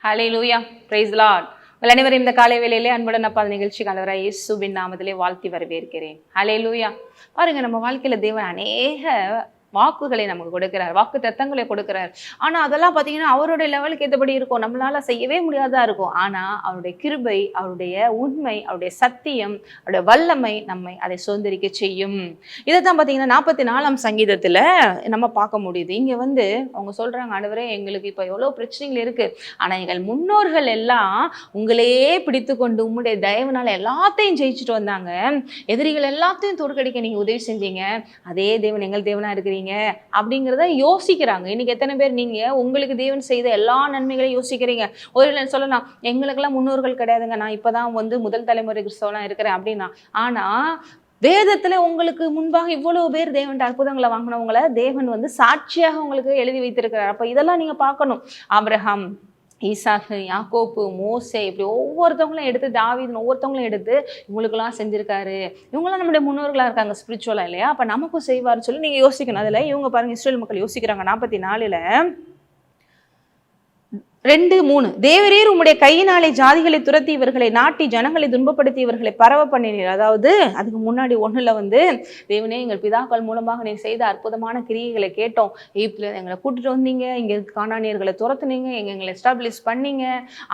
Hallelujah, praise the Lord. உங்கள் அனைவரும் இந்த காலை வேளையிலே அன்புடன் அப்பா நிகழ்ச்சி கலவராய் இயேசுவின் நாமத்திலே வாழ்த்தி வரவேற்கிறேன். ஹல்லேலூயா. பாருங்க, நம்ம வாழ்க்கையில தேவன் அநேக வாக்குகளை நமக்கு கொடுக்கிறார், வாக்கு தத்தங்களை கொடுக்கிறார். ஆனா அதெல்லாம் பார்த்தீங்கன்னா அவருடைய லெவலுக்கு ஏற்றபடி இருக்கும், நம்மளால செய்யவே முடியாதா இருக்கும். ஆனா அவருடைய கிருபை, அவருடைய உண்மை, அவருடைய சத்தியம், அவருடைய வல்லமை நம்மை அதை சுதந்திரிக்க செய்யும். இதைத்தான் பார்த்தீங்கன்னா 44ஆம் சங்கீதத்துல நம்ம பார்க்க முடியுது. இங்க அவங்க சொல்றாங்க, ஆண்டவரே எங்களுக்கு இப்போ எவ்வளோ பிரச்சனைகள் இருக்கு, ஆனா எங்கள் முன்னோர்கள் எல்லாம் உங்களையே பிடித்து கொண்டு உம்முடைய தயவுனால எல்லாத்தையும் ஜெயிச்சுட்டு வந்தாங்க, எதிரிகள் எல்லாத்தையும் தோற்கடிக்க நீங்க உதவி செஞ்சீங்க, அதே தேவன் எங்கள் தேவனா இருக்கிறீங்க அப்படிங்கிறத யோசிக்கிறாங்க. இன்னைக்கு எத்தனை பேர் நீங்க உங்களுக்கு தேவன் செய்த எல்லா நன்மைகளையும் யோசிக்கிறீங்க? ஒரு சொல்லலாம், எங்களுக்கெல்லாம் முன்னோர்கள் கிடையாதுங்க, நான் இப்பதான் முதல் தலைமுறை கிறிஸ்தவனா இருக்கிறேன் அப்படின்னா. ஆனா வேதத்துல உங்களுக்கு முன்பாக இவ்வளவு பேர் தேவன் அற்புதங்களை வாங்கினவங்களை தேவன் சாட்சியாக உங்களுக்கு எழுதி வைத்திருக்கிறார். அப்ப இதெல்லாம் நீங்க பார்க்கணும். ஆபிரகாம், ஈசாக்கு, யாக்கோப்பு, மோசே, இப்படி ஒவ்வொருத்தவங்களும் எடுத்து, தாவீது ஒவ்வொருத்தவங்களும் எடுத்து இவங்களுக்கெல்லாம் செஞ்சிருக்காரு. இவங்கெல்லாம் நம்முடைய முன்னோர்களா இருக்காங்க ஸ்பிரிச்சுவலா இல்லையா? அப்ப நமக்கும் செய்வார்னு சொல்லி நீங்க யோசிக்கணும். அதுல இவங்க பாருங்க, இஸ்ரேல் மக்கள் யோசிக்கிறாங்க. 44ல் 2:3 தேவரீர் உம்முடைய கையினாலே ஜாதிகளை துரத்தி இவர்களை நாட்டி ஜனங்களை துன்பப்படுத்தி இவர்களை பரவ பண்ணினீர். அதாவது அதுக்கு முன்னாடி 1ல் தேவனே எங்கள் பிதாக்கள் மூலமாக நீ செய்த அற்புதமான கிரியைகளை கேட்டோம், எகிப்துல எங்களை கூட்டிட்டு வந்தீங்க, இங்க கானானியர்களை துரத்துனீங்க, எங்களை எஸ்டாப்ளிஷ் பண்ணீங்க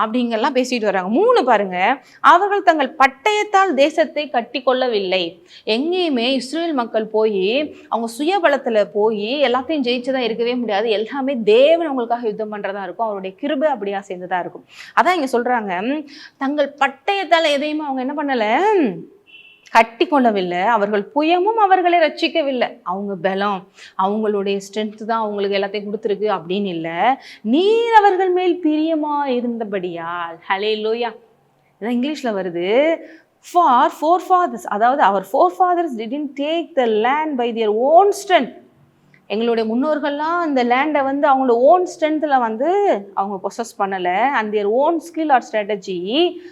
அப்படிங்கெல்லாம் பேசிட்டு வர்றாங்க. 3 பாருங்க, அவர்கள் தங்கள் பட்டயத்தால் தேசத்தை கட்டி கொள்ளவில்லை. எங்கேயுமே இஸ்ரேல் மக்கள் போய் அவங்க சுயபலத்துல போய் எல்லாத்தையும் ஜெயிச்சுதான் இருக்கவே முடியாது. எல்லாமே தேவன் அவங்களுக்காக யுத்தம் பண்றதா இருக்கும், அவருடைய அப்படியா சேர்ந்ததா இருக்கும். அதான் இங்க சொல்றாங்க, தங்கள் பட்டயத்தால எதையுமே அவங்க என்ன பண்ணல, கட்டி கொள்ளவில்லை, அவர்கள் புயமும் அவர்களை ரட்சிக்கவில்லை. அவங்க பலம், அவங்களுடைய ஸ்ட்ரென்த் தான் அவங்களுக்கு எல்லாத்தையும் கொடுத்துருக்கு அப்படின்னு இல்லை, நீர் அவர்கள் மேல் பிரியமா இருந்தபடியால். ஹல்லேலூயா. இதான் இங்கிலீஷ்ல வருது, for forefathers, அதாவது our forefathers didn't take the land by their own strength. எங்களுடைய முன்னோர்கள்லாம் அந்த லேண்டை அவங்களோட ஓன் ஸ்ட்ரென்த்தில் அவங்க பொசஸ் பண்ணலை, and their own skill or strategy,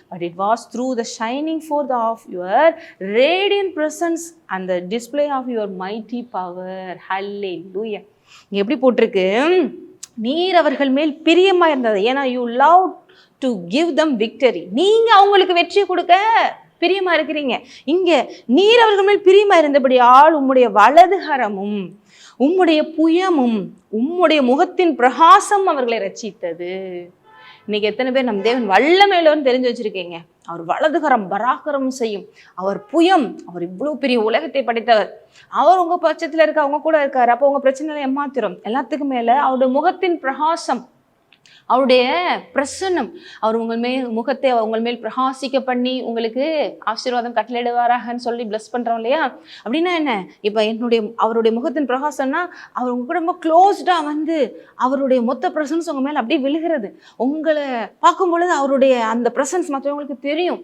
but it was through the shining forth of your radiant presence and the display of your mighty power. Hallelujah. இங்கே எப்படி போட்டிருக்கு, நீர் அவர்கள் மேல் பிரியமாக இருந்தது, ஏன்னா you love to give them victory. நீங்கள் அவங்களுக்கு வெற்றி கொடுக்க பிரியமா இருக்கிறீங்க. இங்க நீர் அவர்கள் மேல் பிரியமா இருந்தபடி ஆள் உம்முடைய வலதுகரமும் உம்முடைய புயமும் உம்முடைய முகத்தின் பிரகாசம் அவர்களை ரட்சித்தது. இன்னைக்கு எத்தனை பேர் நம் தேவன் வல்லமையிலன்னு தெரிஞ்சு வச்சிருக்கீங்க? அவர் வலதுகரம் பராக்கிரமம் செய்யும், அவர் புயம், அவர் இவ்வளவு பெரிய உலகத்தை படைத்தவர், அவர் உங்க பட்சத்துல இருக்க, அவங்க கூட இருக்காரு. அப்போ உங்க பிரச்சனை ஏமாத்திரும். எல்லாத்துக்கும் மேல அவருடைய முகத்தின் பிரகாசம், அவருடைய பிரசன்னம், அவர் முகத்தை உங்கள் மேல் பிரகாசிக்க பண்ணி உங்களுக்கு ஆசீர்வாதம் கட்டளையிடுவாராகன்னு சொல்லி பிளஸ் பண்றோம் இல்லையா? அப்படின்னா என்ன, இப்ப அவருடைய முகத்தின் பிரகாசம்னா அவர் உங்க கூட ரொம்ப க்ளோஸ்டா அவருடைய மொத்த பிரசன்ஸ் உங்க மேல அப்படியே விழுகிறது. உங்களை பார்க்கும் பொழுது அவருடைய அந்த பிரசன்ஸ் மற்றவங்களுக்கு தெரியும்,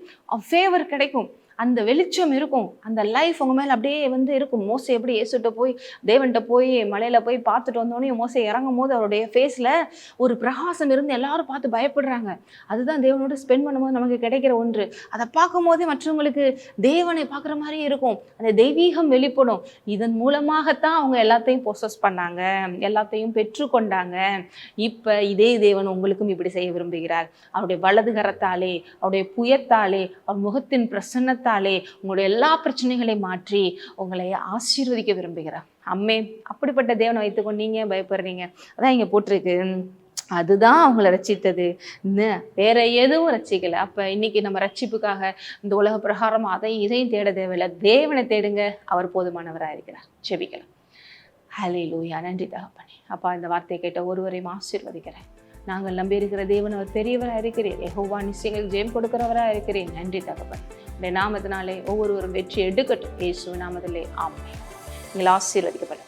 ஃபேவர் கிடைக்கும், அந்த வெளிச்சம் இருக்கும், அந்த லைஃப் உங்க மேல அப்படியே இருக்கும். மோசே எப்படி இயேசுகிட்ட போய் தேவன்கிட்ட போய் மலையில போய் பார்த்துட்டு வந்தோடனே மோசே இறங்கும் போது அவருடைய ஃபேஸ்ல ஒரு பிரகாசம் இருந்து எல்லாரும் பார்த்து பயப்படுறாங்க. அதுதான் தேவனோட ஸ்பெண்ட் பண்ணும்போது நமக்கு கிடைக்கிற ஒன்று. அதை பார்க்கும் போதே மற்றவங்களுக்கு தேவனை பார்க்குற மாதிரியே இருக்கும், அந்த தெய்வீகம் வெளிப்படும். இதன் மூலமாகத்தான் அவங்க எல்லாத்தையும் பொசஸ் பண்ணாங்க, எல்லாத்தையும் பெற்றுக்கொண்டாங்க. இப்ப இதே தேவன் உங்களுக்கும் இப்படி செய்ய விரும்புகிறார். அவருடைய வலதுகரத்தாலே, அவருடைய புயத்தாலே, அவர் முகத்தின் பிரசன்னத்தாலே உங்களுடைய எல்லா பிரச்சனைகளையும் மாற்றி உங்களை ஆசீர்வதிக்க விரும்புகிறார். அம்மே, அப்படிப்பட்ட தேவனை வைத்துக்கொண்டு நீங்க பயப்படுறீங்க. அதான் இங்க போட்டிருக்கு, அதுதான் அவங்கள ரட்சித்தது, வேற எதுவும் ரட்சிக்கல. அப்ப இன்னைக்கு நம்ம ரட்சிப்புக்காக இந்த உலக பிரகாரம் இதையும் தேட தேவையில்லை, தேவனை தேடுங்க, அவர் போதுமானவராக இருக்கிறார். ஜெபிக்கலாம். ஹல்லேலூயா. நன்றி தகப்பனே. அப்பா, இந்த வார்த்தையை கேட்ட ஒருவரையும் ஆசீர்வதிக்கிறேன். நாங்கள் நம்பி இருக்கிற தேவன் அவர் பெரியவராக இருக்கிறேன், யெகோவா நிச்சயங்களுக்கு ஜெயம் கொடுக்கிறவராக இருக்கிறேன். நன்றி தகப்பன். இந்த நாமத்தினாலே ஒவ்வொருவரும் வெற்றி எடுக்கட்டும், இயேசு நாமத்திலே ஆமென். நீங்கள் ஆசீர்வதிக்கப்பட்ட